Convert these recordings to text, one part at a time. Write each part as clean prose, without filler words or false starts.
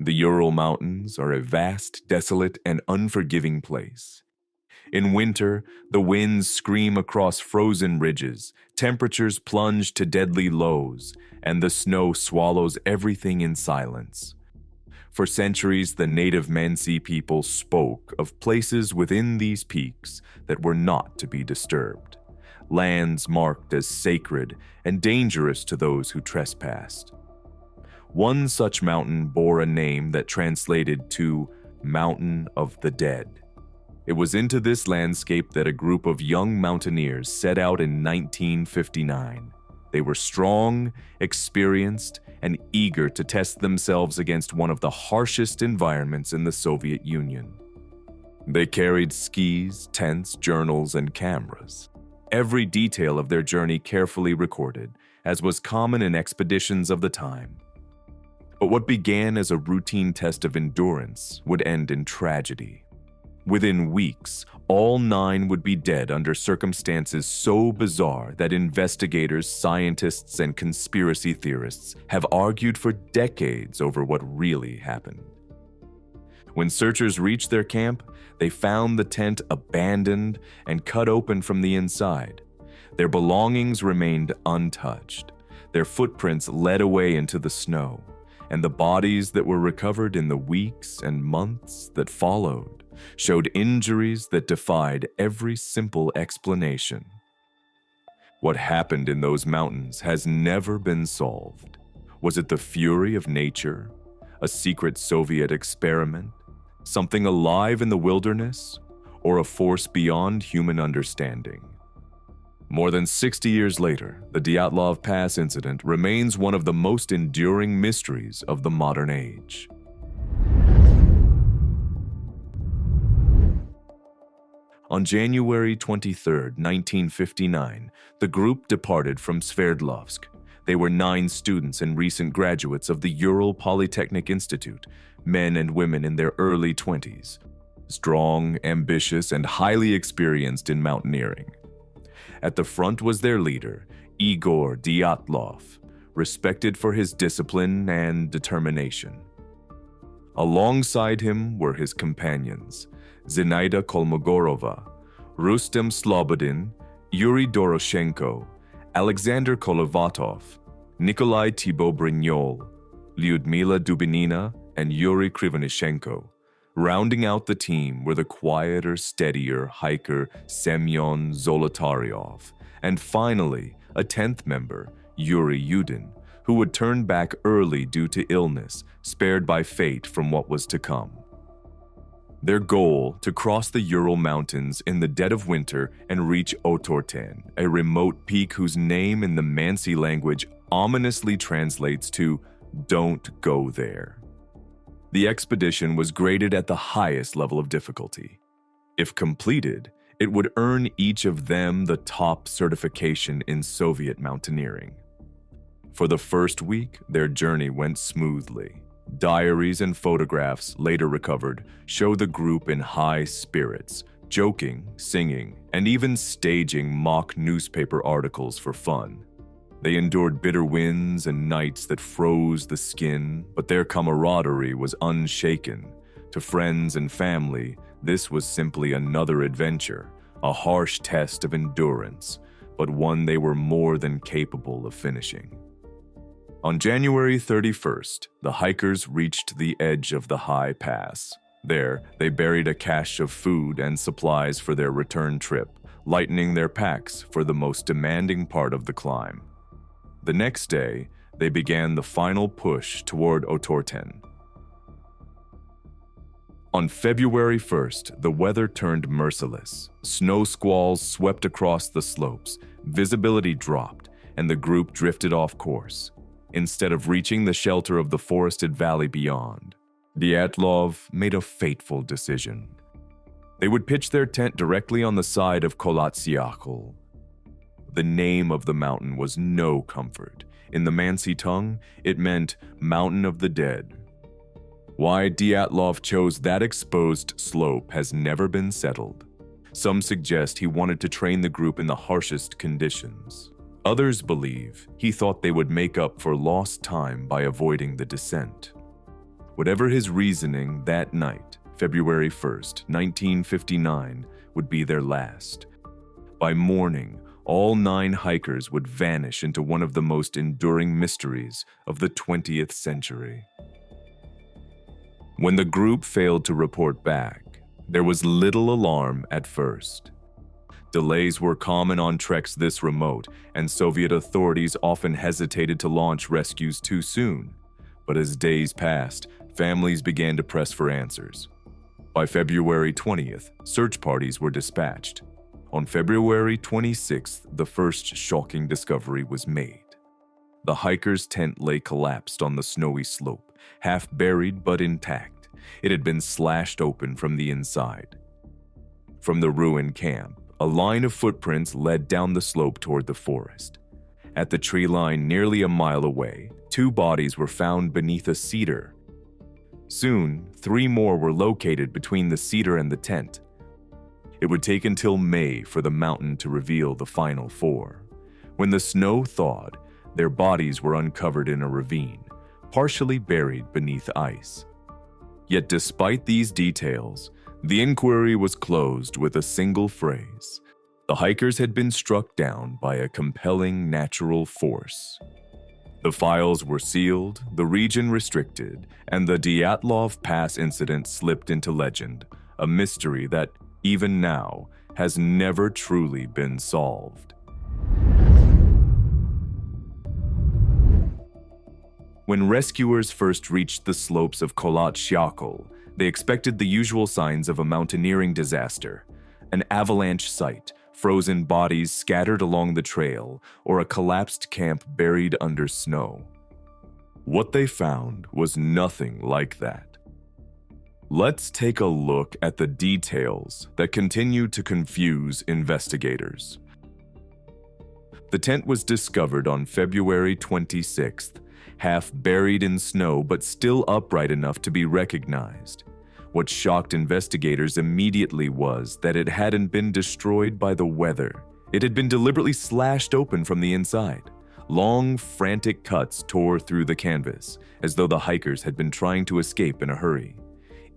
The Ural Mountains are a vast, desolate, and unforgiving place. In winter, the winds scream across frozen ridges, temperatures plunge to deadly lows, and the snow swallows everything in silence. For centuries, the native Mansi people spoke of places within these peaks that were not to be disturbed, lands marked as sacred and dangerous to those who trespassed. One such mountain bore a name that translated to Mountain of the Dead. It was into this landscape that a group of young mountaineers set out in 1959. They were strong, experienced, and eager to test themselves against one of the harshest environments in the Soviet Union. They carried skis, tents, journals, and cameras. Every detail of their journey carefully recorded, as was common in expeditions of the time. But what began as a routine test of endurance would end in tragedy. Within weeks, all 9 would be dead under circumstances so bizarre that investigators, scientists, and conspiracy theorists have argued for decades over what really happened. When searchers reached their camp, they found the tent abandoned and cut open from the inside. Their belongings remained untouched. Their footprints led away into the snow, and the bodies that were recovered in the weeks and months that followed showed injuries that defied every simple explanation. What happened in those mountains has never been solved. Was it the fury of nature, a secret Soviet experiment, something alive in the wilderness, or a force beyond human understanding? More than 60 years later, the Dyatlov Pass Incident remains one of the most enduring mysteries of the modern age. On January 23, 1959, the group departed from Sverdlovsk. They were 9 students and recent graduates of the Ural Polytechnic Institute, men and women in their early 20s, strong, ambitious, and highly experienced in mountaineering. At the front was their leader, Igor Dyatlov, respected for his discipline and determination. Alongside him were his companions, Zinaida Kolmogorova, Rustem Slobodin, Yuri Doroshenko, Alexander Kolovatov, Nikolai Thibault-Brignol, Lyudmila Dubinina, and Yuri Krivonishenko. Rounding out the team were the quieter, steadier hiker Semyon Zolotaryov, and finally, a 10th member, Yuri Yudin, who would turn back early due to illness, spared by fate from what was to come. Their goal, to cross the Ural Mountains in the dead of winter and reach Otorten, a remote peak whose name in the Mansi language ominously translates to "Don't go there." The expedition was graded at the highest level of difficulty. If completed, it would earn each of them the top certification in Soviet mountaineering. For the first week, their journey went smoothly. Diaries and photographs, later recovered, show the group in high spirits, joking, singing, and even staging mock newspaper articles for fun. They endured bitter winds and nights that froze the skin, but their camaraderie was unshaken. To friends and family, this was simply another adventure, a harsh test of endurance, but one they were more than capable of finishing. On January 31st, the hikers reached the edge of the high pass. There, they buried a cache of food and supplies for their return trip, lightening their packs for the most demanding part of the climb. The next day, they began the final push toward Otorten. On February 1st, the weather turned merciless. Snow squalls swept across the slopes, visibility dropped, and the group drifted off course. Instead of reaching the shelter of the forested valley beyond, Dyatlov made a fateful decision. They would pitch their tent directly on the side of Kolatsiakhl. The name of the mountain was no comfort. In the Mansi tongue, it meant Mountain of the Dead. Why Dyatlov chose that exposed slope has never been settled. Some suggest he wanted to train the group in the harshest conditions. Others believe he thought they would make up for lost time by avoiding the descent. Whatever his reasoning that night, February 1st, 1959, would be their last. By morning, all 9 hikers would vanish into one of the most enduring mysteries of the 20th century. When the group failed to report back, there was little alarm at first. Delays were common on treks this remote, and Soviet authorities often hesitated to launch rescues too soon. But as days passed, families began to press for answers. By February 20th, search parties were dispatched. On February 26th, the first shocking discovery was made. The hiker's tent lay collapsed on the snowy slope, half buried but intact. It had been slashed open from the inside. From the ruined camp, a line of footprints led down the slope toward the forest. At the tree line nearly a mile away, 2 bodies were found beneath a cedar. Soon, 3 more were located between the cedar and the tent. It would take until May for the mountain to reveal the final 4. When the snow thawed, their bodies were uncovered in a ravine, partially buried beneath ice. Yet despite these details, the inquiry was closed with a single phrase. The hikers had been struck down by a compelling natural force. The files were sealed, the region restricted, and the Dyatlov Pass Incident slipped into legend, a mystery that, even now, has never truly been solved. When rescuers first reached the slopes of Kholat Syakhl, they expected the usual signs of a mountaineering disaster: an avalanche site, frozen bodies scattered along the trail, or a collapsed camp buried under snow. What they found was nothing like that. Let's take a look at the details that continue to confuse investigators. The tent was discovered on February 26th, half buried in snow but still upright enough to be recognized. What shocked investigators immediately was that it hadn't been destroyed by the weather. It had been deliberately slashed open from the inside. Long, frantic cuts tore through the canvas, as though the hikers had been trying to escape in a hurry.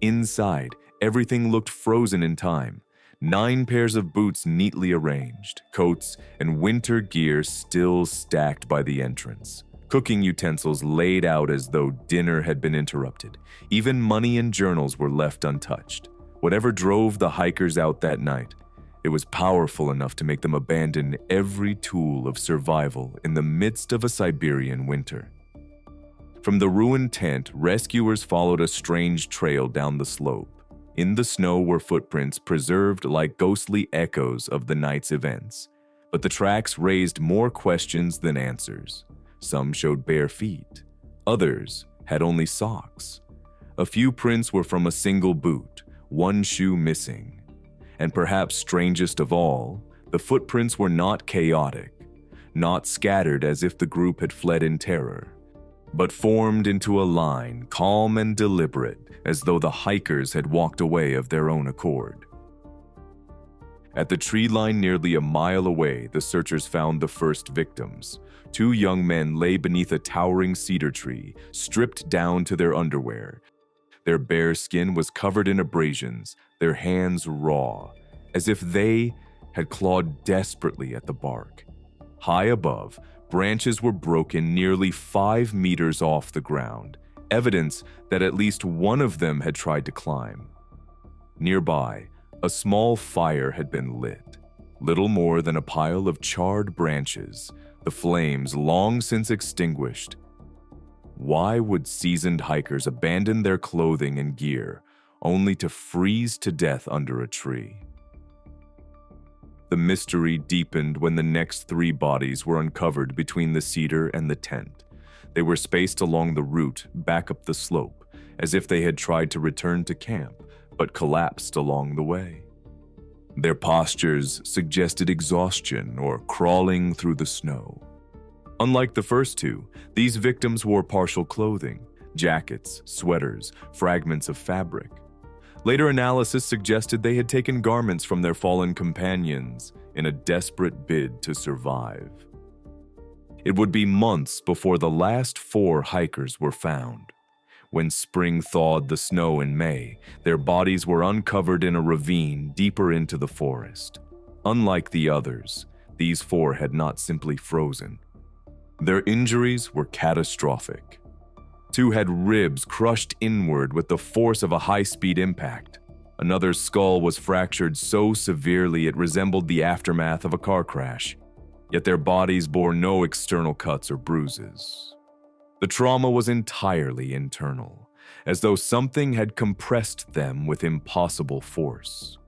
Inside, everything looked frozen in time. 9 pairs of boots neatly arranged, coats and winter gear still stacked by the entrance. Cooking utensils laid out as though dinner had been interrupted. Even money and journals were left untouched. Whatever drove the hikers out that night, it was powerful enough to make them abandon every tool of survival in the midst of a Siberian winter. From the ruined tent, rescuers followed a strange trail down the slope. In the snow were footprints preserved like ghostly echoes of the night's events. But the tracks raised more questions than answers. Some showed bare feet. Others had only socks. A few prints were from a single boot, 1 shoe missing. And perhaps strangest of all, the footprints were not chaotic, not scattered as if the group had fled in terror, but formed into a line, calm and deliberate, as though the hikers had walked away of their own accord. At the tree line nearly a mile away, the searchers found the first victims. 2 young men lay beneath a towering cedar tree, stripped down to their underwear. Their bare skin was covered in abrasions, their hands raw, as if they had clawed desperately at the bark. High above, branches were broken nearly 5 meters off the ground, evidence that at least one of them had tried to climb. Nearby, a small fire had been lit, little more than a pile of charred branches, the flames long since extinguished. Why would seasoned hikers abandon their clothing and gear only to freeze to death under a tree? The mystery deepened when the next 3 bodies were uncovered between the cedar and the tent. They were spaced along the route back up the slope, as if they had tried to return to camp, but collapsed along the way. Their postures suggested exhaustion or crawling through the snow. Unlike the first 2, these victims wore partial clothing, jackets, sweaters, fragments of fabric. Later analysis suggested they had taken garments from their fallen companions in a desperate bid to survive. It would be months before the last 4 hikers were found. When spring thawed the snow in May, their bodies were uncovered in a ravine deeper into the forest. Unlike the others, these 4 had not simply frozen. Their injuries were catastrophic. 2 had ribs crushed inward with the force of a high-speed impact. Another's skull was fractured so severely it resembled the aftermath of a car crash, yet their bodies bore no external cuts or bruises. The trauma was entirely internal, as though something had compressed them with impossible force.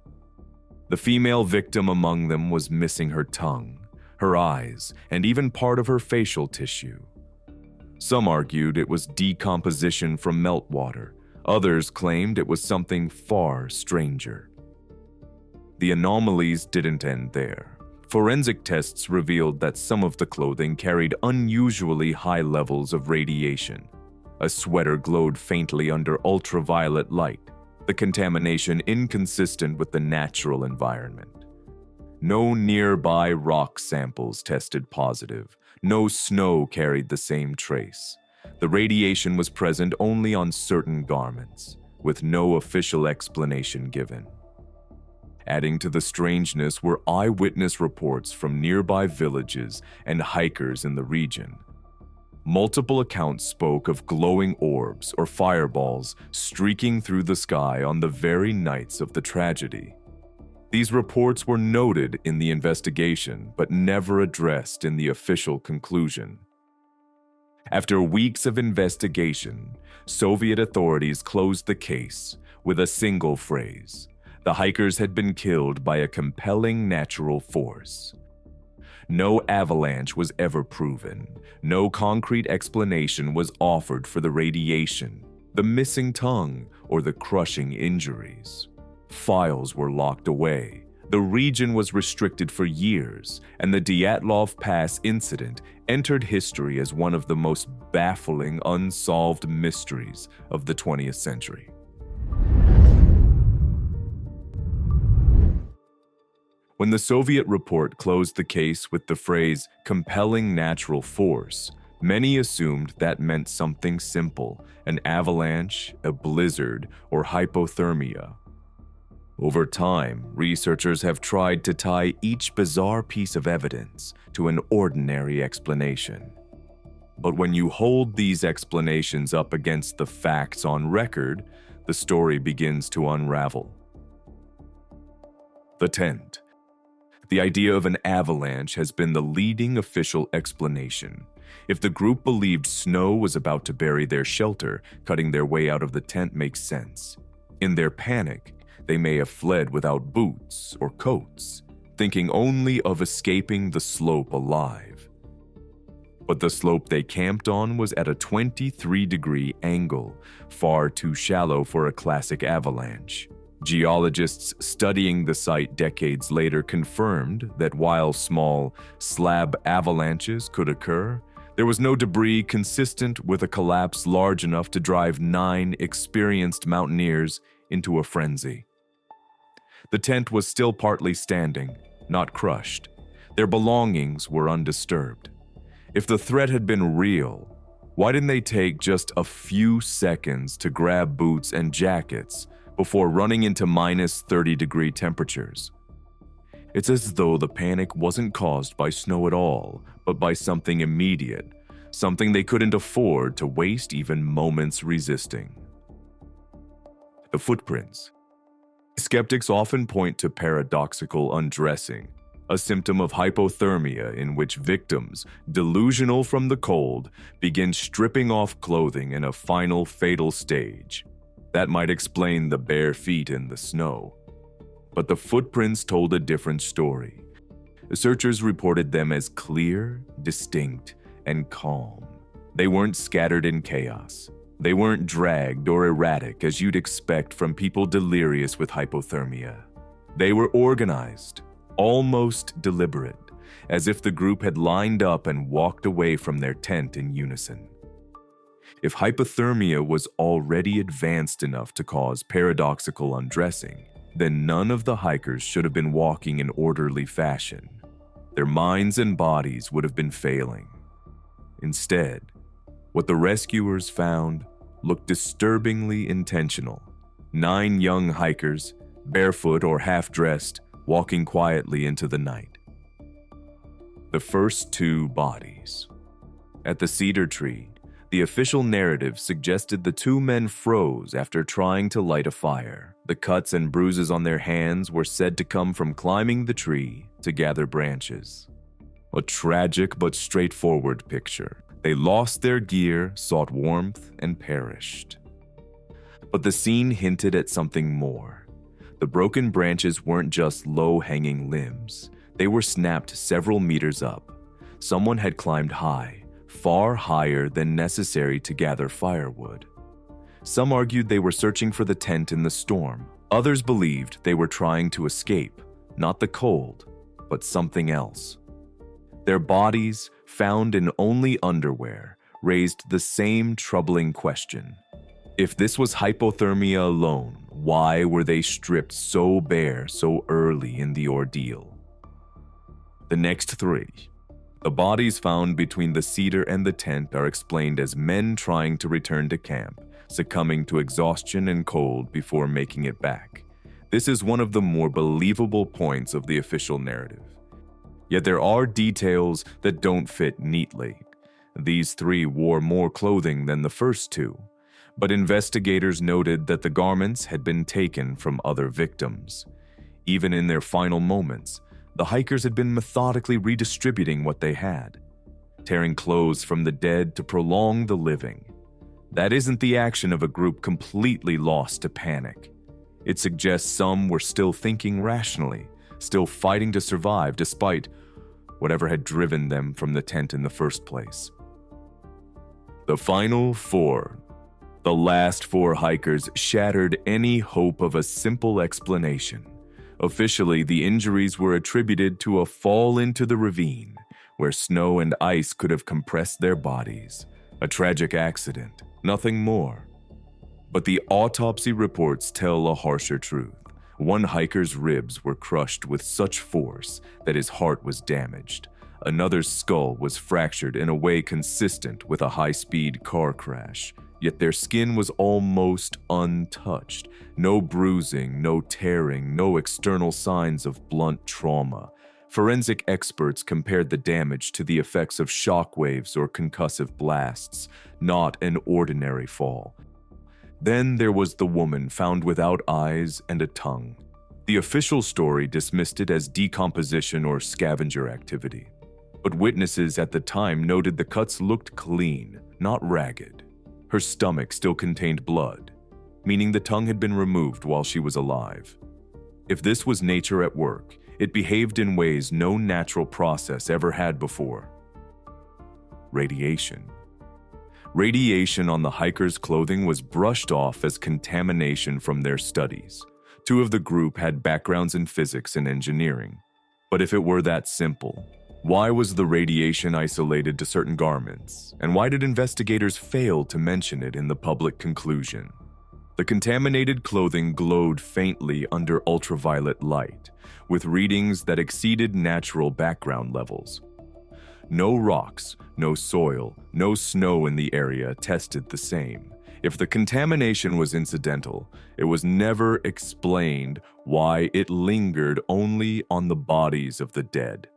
The female victim among them was missing her tongue, her eyes, and even part of her facial tissue. Some argued it was decomposition from meltwater. Others claimed it was something far stranger. The anomalies didn't end there. Forensic tests revealed that some of the clothing carried unusually high levels of radiation. A sweater glowed faintly under ultraviolet light, the contamination inconsistent with the natural environment. No nearby rock samples tested positive. No snow carried the same trace. The radiation was present only on certain garments, with no official explanation given. Adding to the strangeness were eyewitness reports from nearby villages and hikers in the region. Multiple accounts spoke of glowing orbs or fireballs streaking through the sky on the very nights of the tragedy. These reports were noted in the investigation, but never addressed in the official conclusion. After weeks of investigation, Soviet authorities closed the case with a single phrase: the hikers had been killed by a compelling natural force. No avalanche was ever proven. No concrete explanation was offered for the radiation, the missing tongue, or the crushing injuries. Files were locked away. The region was restricted for years, and the Dyatlov Pass Incident entered history as one of the most baffling unsolved mysteries of the 20th century. When the Soviet report closed the case with the phrase compelling natural force, many assumed that meant something simple: an avalanche, a blizzard, or hypothermia. Over time, researchers have tried to tie each bizarre piece of evidence to an ordinary explanation. But when you hold these explanations up against the facts on record, the story begins to unravel. The tent. The idea of an avalanche has been the leading official explanation. If the group believed snow was about to bury their shelter, cutting their way out of the tent makes sense. In their panic, they may have fled without boots or coats, thinking only of escaping the slope alive. But the slope they camped on was at a 23-degree angle, far too shallow for a classic avalanche. Geologists studying the site decades later confirmed that while small slab avalanches could occur, there was no debris consistent with a collapse large enough to drive 9 experienced mountaineers into a frenzy. The tent was still partly standing, not crushed. Their belongings were undisturbed. If the threat had been real, why didn't they take just a few seconds to grab boots and jackets before running into minus 30-degree temperatures? It's as though the panic wasn't caused by snow at all, but by something immediate, something they couldn't afford to waste even moments resisting. The footprints. Skeptics often point to paradoxical undressing, a symptom of hypothermia in which victims, delusional from the cold, begin stripping off clothing in a final fatal stage. That might explain the bare feet in the snow. But the footprints told a different story. Searchers reported them as clear, distinct, and calm. They weren't scattered in chaos. They weren't dragged or erratic as you'd expect from people delirious with hypothermia. They were organized, almost deliberate, as if the group had lined up and walked away from their tent in unison. If hypothermia was already advanced enough to cause paradoxical undressing, then none of the hikers should have been walking in orderly fashion. Their minds and bodies would have been failing. Instead, what the rescuers found looked disturbingly intentional. 9 young hikers, barefoot or half-dressed, walking quietly into the night. The first 2 bodies. At the cedar tree, the official narrative suggested the 2 men froze after trying to light a fire. The cuts and bruises on their hands were said to come from climbing the tree to gather branches. A tragic but straightforward picture. They lost their gear, sought warmth, and perished. But the scene hinted at something more. The broken branches weren't just low-hanging limbs. They were snapped several meters up. Someone had climbed high, far higher than necessary to gather firewood. Some argued they were searching for the tent in the storm. Others believed they were trying to escape, not the cold, but something else. Their bodies, found in only underwear, raised the same troubling question. If this was hypothermia alone, why were they stripped so bare so early in the ordeal? The next 3. The bodies found between the cedar and the tent are explained as men trying to return to camp, succumbing to exhaustion and cold before making it back. This is one of the more believable points of the official narrative. Yet there are details that don't fit neatly. These 3 wore more clothing than the first 2, but investigators noted that the garments had been taken from other victims. Even in their final moments, the hikers had been methodically redistributing what they had, tearing clothes from the dead to prolong the living. That isn't the action of a group completely lost to panic. It suggests some were still thinking rationally, still fighting to survive despite whatever had driven them from the tent in the first place. The final 4. The last 4 hikers shattered any hope of a simple explanation. Officially, the injuries were attributed to a fall into the ravine, where snow and ice could have compressed their bodies. A tragic accident, nothing more. But the autopsy reports tell a harsher truth. One hiker's ribs were crushed with such force that his heart was damaged. Another's skull was fractured in a way consistent with a high-speed car crash. Yet their skin was almost untouched. No bruising, no tearing, no external signs of blunt trauma. Forensic experts compared the damage to the effects of shock waves or concussive blasts, not an ordinary fall. Then there was the woman found without eyes and a tongue. The official story dismissed it as decomposition or scavenger activity. But witnesses at the time noted the cuts looked clean, not ragged. Her stomach still contained blood, meaning the tongue had been removed while she was alive. If this was nature at work, it behaved in ways no natural process ever had before. Radiation. Radiation on the hikers' clothing was brushed off as contamination from their studies. 2 of the group had backgrounds in physics and engineering. But if it were that simple, why was the radiation isolated to certain garments, and why did investigators fail to mention it in the public conclusion? The contaminated clothing glowed faintly under ultraviolet light, with readings that exceeded natural background levels. No rocks, no soil, no snow in the area tested the same. If the contamination was incidental, it was never explained why it lingered only on the bodies of the dead.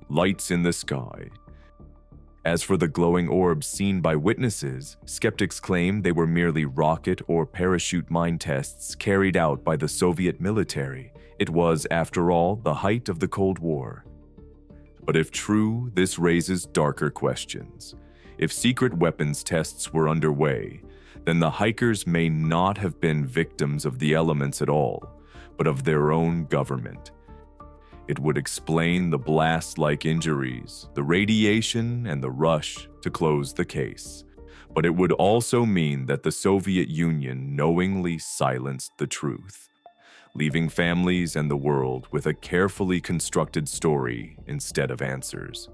Lights in the sky. As for the glowing orbs seen by witnesses, skeptics claim they were merely rocket or parachute mine tests carried out by the Soviet military. It was, after all, the height of the Cold War. But if true, this raises darker questions. If secret weapons tests were underway, then the hikers may not have been victims of the elements at all, but of their own government. It would explain the blast-like injuries, the radiation, and the rush to close the case. But it would also mean that the Soviet Union knowingly silenced the truth, leaving families and the world with a carefully constructed story instead of answers.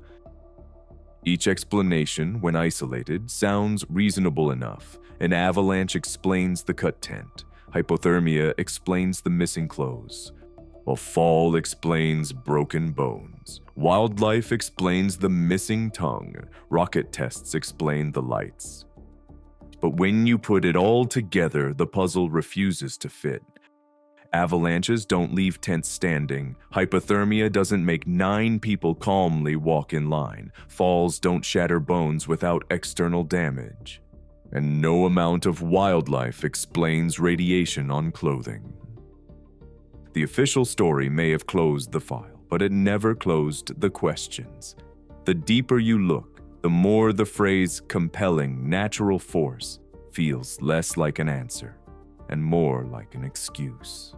Each explanation, when isolated, sounds reasonable enough. An avalanche explains the cut tent. Hypothermia explains the missing clothes. A fall explains broken bones. Wildlife explains the missing tongue. Rocket tests explain the lights. But when you put it all together, the puzzle refuses to fit. Avalanches don't leave tents standing. Hypothermia doesn't make 9 people calmly walk in line. Falls don't shatter bones without external damage. And no amount of wildlife explains radiation on clothing. The official story may have closed the file, but it never closed the questions. The deeper you look, the more the phrase compelling natural force feels less like an answer and more like an excuse.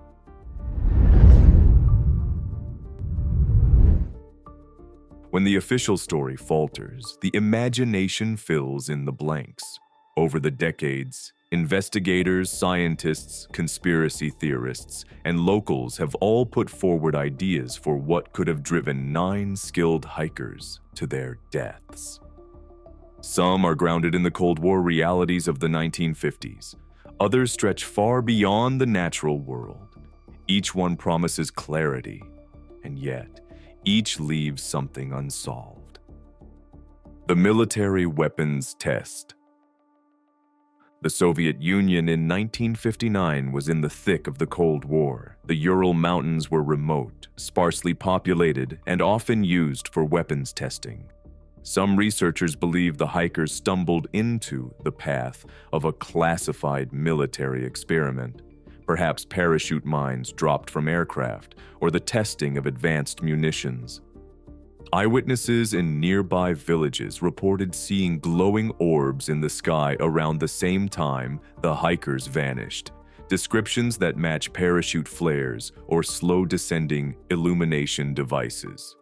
When the official story falters, the imagination fills in the blanks. Over the decades, investigators, scientists, conspiracy theorists, and locals have all put forward ideas for what could have driven 9 skilled hikers to their deaths. Some are grounded in the Cold War realities of the 1950s. Others stretch far beyond the natural world. Each one promises clarity, and yet each leaves something unsolved. The military weapons test. The Soviet Union in 1959 was in the thick of the Cold War. The Ural Mountains were remote, sparsely populated, and often used for weapons testing. Some researchers believe the hikers stumbled into the path of a classified military experiment, perhaps parachute mines dropped from aircraft or the testing of advanced munitions. Eyewitnesses in nearby villages reported seeing glowing orbs in the sky around the same time the hikers vanished, descriptions that match parachute flares or slow-descending illumination devices.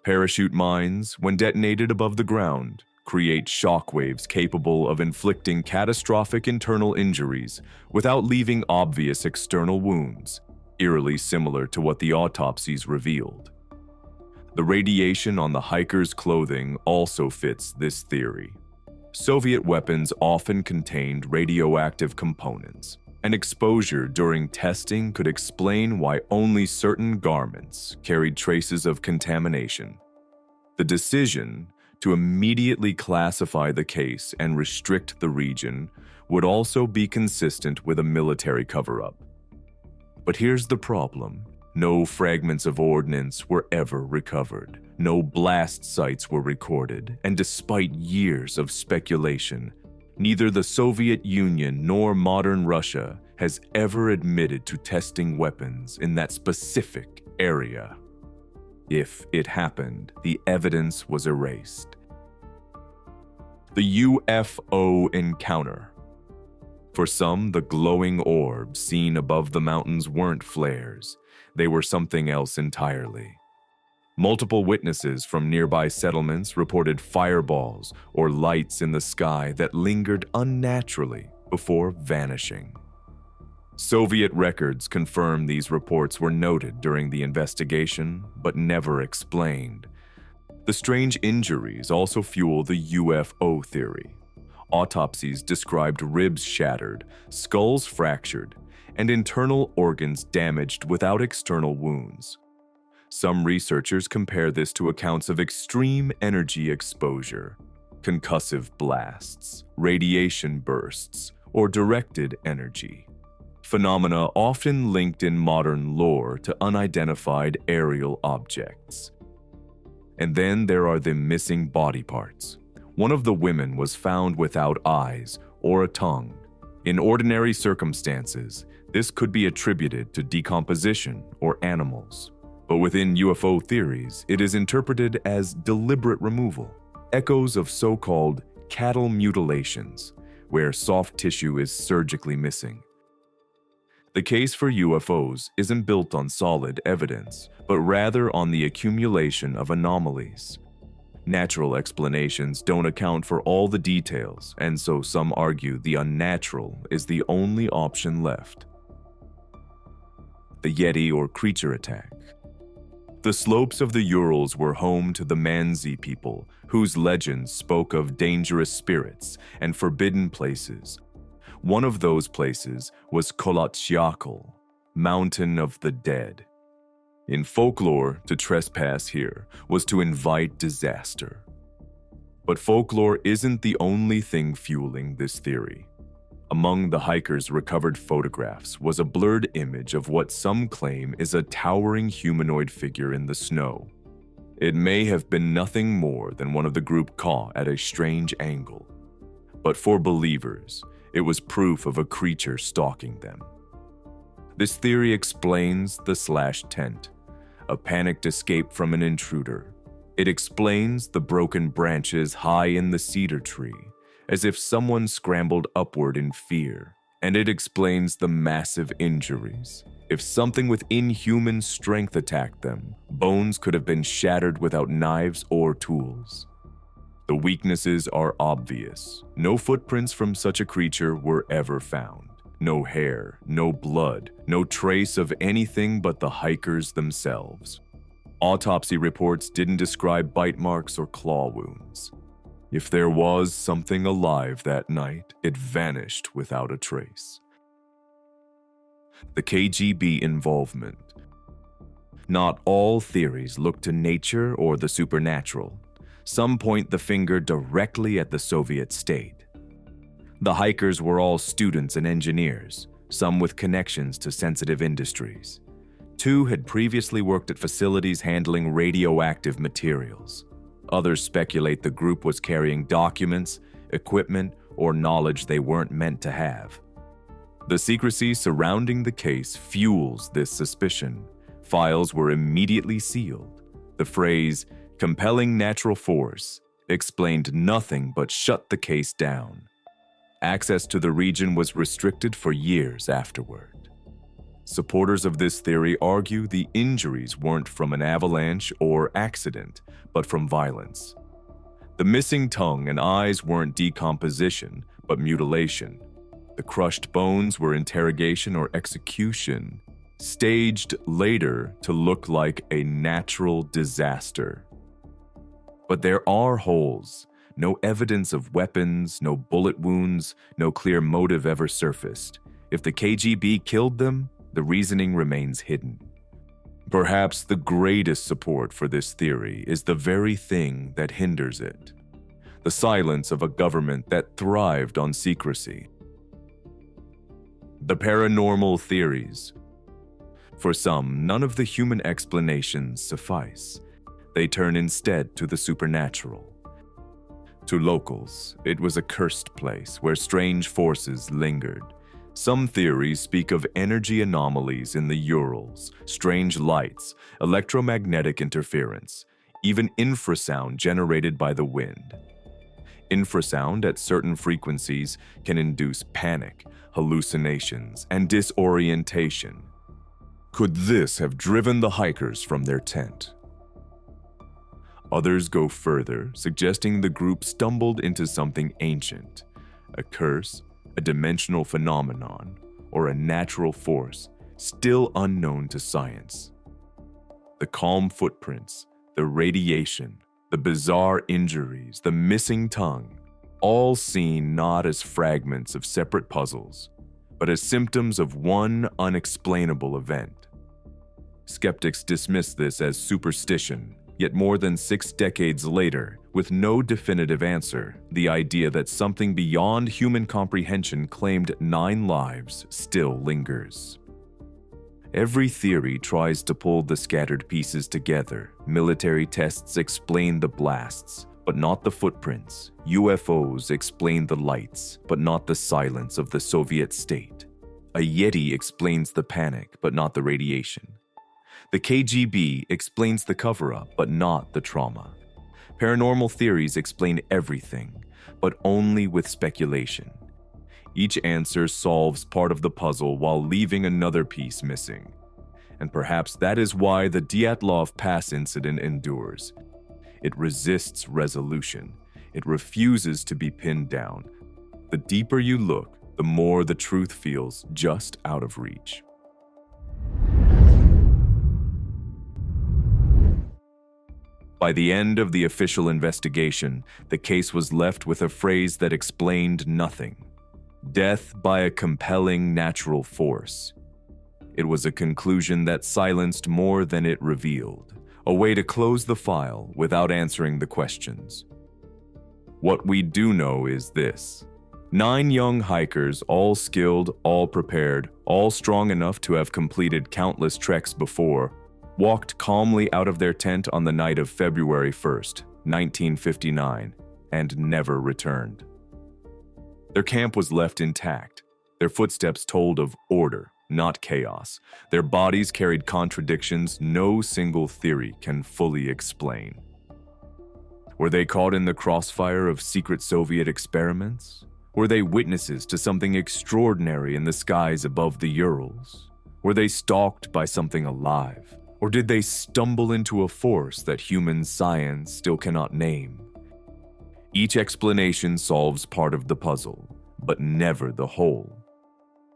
Parachute mines, when detonated above the ground, create shockwaves capable of inflicting catastrophic internal injuries without leaving obvious external wounds, eerily similar to what the autopsies revealed. The radiation on the hikers' clothing also fits this theory. Soviet weapons often contained radioactive components, and exposure during testing could explain why only certain garments carried traces of contamination. The decision to immediately classify the case and restrict the region would also be consistent with a military cover-up. But here's the problem. No fragments of ordnance were ever recovered. No blast sites were recorded, and despite years of speculation, neither the Soviet Union nor modern Russia has ever admitted to testing weapons in that specific area. If it happened, the evidence was erased. The UFO encounter. For some, the glowing orbs seen above the mountains weren't flares. They were something else entirely. Multiple witnesses from nearby settlements reported fireballs or lights in the sky that lingered unnaturally before vanishing. Soviet records confirm these reports were noted during the investigation, but never explained. The strange injuries also fuel the UFO theory. Autopsies described ribs shattered, skulls fractured, and internal organs damaged without external wounds. Some researchers compare this to accounts of extreme energy exposure, concussive blasts, radiation bursts, or directed energy. Phenomena often linked in modern lore to unidentified aerial objects. And then there are the missing body parts. One of the women was found without eyes or a tongue. In ordinary circumstances, this could be attributed to decomposition or animals. But within UFO theories, it is interpreted as deliberate removal, echoes of so-called cattle mutilations, where soft tissue is surgically missing. The case for UFOs isn't built on solid evidence, but rather on the accumulation of anomalies. Natural explanations don't account for all the details, and so some argue the unnatural is the only option left. The Yeti or creature attack. The slopes of the Urals were home to the Mansi people, whose legends spoke of dangerous spirits and forbidden places. One of those places was Kolatsyakl, Mountain of the Dead. In folklore, to trespass here was to invite disaster. But folklore isn't the only thing fueling this theory. Among the hikers' recovered photographs was a blurred image of what some claim is a towering humanoid figure in the snow. It may have been nothing more than one of the group caught at a strange angle. But for believers, it was proof of a creature stalking them. This theory explains the slashed tent, a panicked escape from an intruder. It explains the broken branches high in the cedar tree, as if someone scrambled upward in fear. And it explains the massive injuries. If something with inhuman strength attacked them, bones could have been shattered without knives or tools. The weaknesses are obvious. No footprints from such a creature were ever found. No hair, no blood, no trace of anything but the hikers themselves. Autopsy reports didn't describe bite marks or claw wounds. If there was something alive that night, it vanished without a trace. The KGB involvement. Not all theories look to nature or the supernatural. Some point the finger directly at the Soviet state. The hikers were all students and engineers, some with connections to sensitive industries. 2 had previously worked at facilities handling radioactive materials. Others speculate the group was carrying documents, equipment, or knowledge they weren't meant to have. The secrecy surrounding the case fuels this suspicion. Files were immediately sealed. The phrase, "compelling natural force," explained nothing but shut the case down. Access to the region was restricted for years afterward. Supporters of this theory argue the injuries weren't from an avalanche or accident, but from violence. The missing tongue and eyes weren't decomposition, but mutilation. The crushed bones were interrogation or execution, staged later to look like a natural disaster. But there are holes. No evidence of weapons, no bullet wounds, no clear motive ever surfaced. If the KGB killed them, the reasoning remains hidden. Perhaps the greatest support for this theory is the very thing that hinders it: the silence of a government that thrived on secrecy. The paranormal theories. For some, none of the human explanations suffice. They turn instead to the supernatural. To locals, it was a cursed place where strange forces lingered. Some theories speak of energy anomalies in the Urals, strange lights, electromagnetic interference, even infrasound generated by the wind. Infrasound at certain frequencies can induce panic, hallucinations, and disorientation. Could this have driven the hikers from their tent? Others go further, suggesting the group stumbled into something ancient, a curse, a dimensional phenomenon, or a natural force still unknown to science. The calm footprints, the radiation, the bizarre injuries, the missing tongue, all seen not as fragments of separate puzzles, but as symptoms of one unexplainable event. Skeptics dismiss this as superstition. Yet more than 6 decades later, with no definitive answer, the idea that something beyond human comprehension claimed 9 lives still lingers. Every theory tries to pull the scattered pieces together. Military tests explain the blasts, but not the footprints. UFOs explain the lights, but not the silence of the Soviet state. A Yeti explains the panic, but not the radiation. The KGB explains the cover-up, but not the trauma. Paranormal theories explain everything, but only with speculation. Each answer solves part of the puzzle while leaving another piece missing. And perhaps that is why the Dyatlov Pass Incident endures. It resists resolution. It refuses to be pinned down. The deeper you look, the more the truth feels just out of reach. By the end of the official investigation, the case was left with a phrase that explained nothing: death by a compelling natural force. It was a conclusion that silenced more than it revealed, a way to close the file without answering the questions. What we do know is this. 9 young hikers, all skilled, all prepared, all strong enough to have completed countless treks before, walked calmly out of their tent on the night of February 1st, 1959, and never returned. Their camp was left intact. Their footsteps told of order, not chaos. Their bodies carried contradictions no single theory can fully explain. Were they caught in the crossfire of secret Soviet experiments? Were they witnesses to something extraordinary in the skies above the Urals? Were they stalked by something alive? Or did they stumble into a force that human science still cannot name? Each explanation solves part of the puzzle, but never the whole.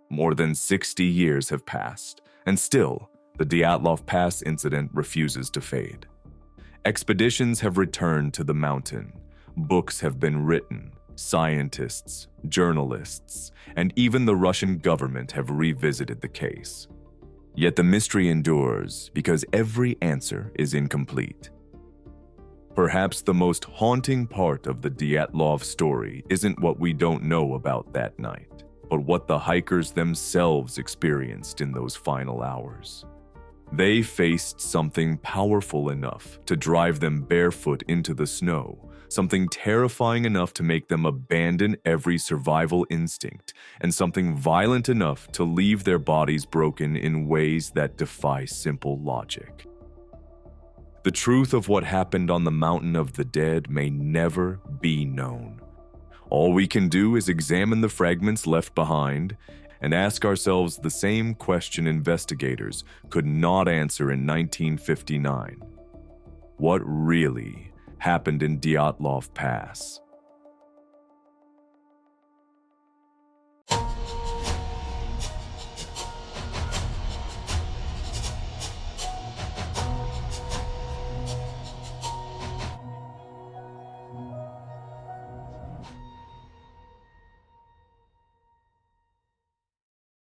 More than 60 years have passed, and still, the Dyatlov Pass Incident refuses to fade. Expeditions have returned to the mountain. Books have been written. Scientists, journalists, and even the Russian government have revisited the case. Yet the mystery endures because every answer is incomplete. Perhaps the most haunting part of the Dyatlov story isn't what we don't know about that night, but what the hikers themselves experienced in those final hours. They faced something powerful enough to drive them barefoot into the snow, something terrifying enough to make them abandon every survival instinct, and something violent enough to leave their bodies broken in ways that defy simple logic. The truth of what happened on the Mountain of the Dead may never be known. All we can do is examine the fragments left behind and ask ourselves the same question investigators could not answer in 1959. What really happened in Dyatlov Pass?